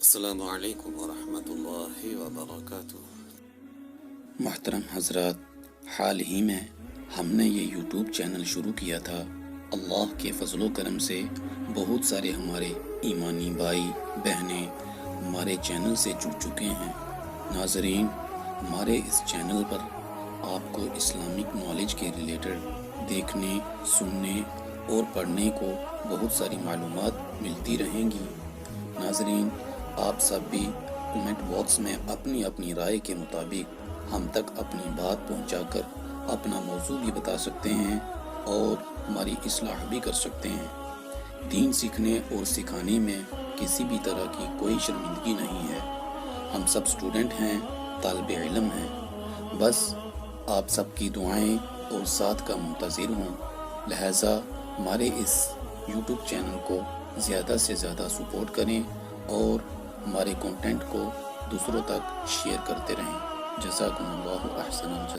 السلام علیکم ورحمۃ اللہ وبرکاتہ۔ محترم حضرات، حال ہی میں ہم نے یہ یوٹیوب چینل شروع کیا تھا۔ اللہ کے فضل و کرم سے بہت سارے ہمارے ایمانی بھائی بہنیں ہمارے چینل سے جڑ چکے ہیں۔ ناظرین، ہمارے اس چینل پر آپ کو اسلامک نالج کے ریلیٹڈ دیکھنے، سننے اور پڑھنے کو بہت ساری معلومات ملتی رہیں گی۔ ناظرین، آپ سب بھی کمنٹ باکس میں اپنی اپنی رائے کے مطابق ہم تک اپنی بات پہنچا کر اپنا موضوع بھی بتا سکتے ہیں اور ہماری اصلاح بھی کر سکتے ہیں۔ دین سیکھنے اور سکھانے میں کسی بھی طرح کی کوئی شرمندگی نہیں ہے۔ ہم سب اسٹوڈنٹ ہیں، طالب علم ہیں۔ بس آپ سب کی دعائیں اور ساتھ کا منتظر ہوں۔ لہٰذا ہمارے اس یوٹیوب چینل کو زیادہ سے زیادہ سپورٹ کریں اور ہمارے کنٹینٹ کو دوسروں تک شیئر کرتے رہیں۔ جزاکم اللہ احسن الجزا۔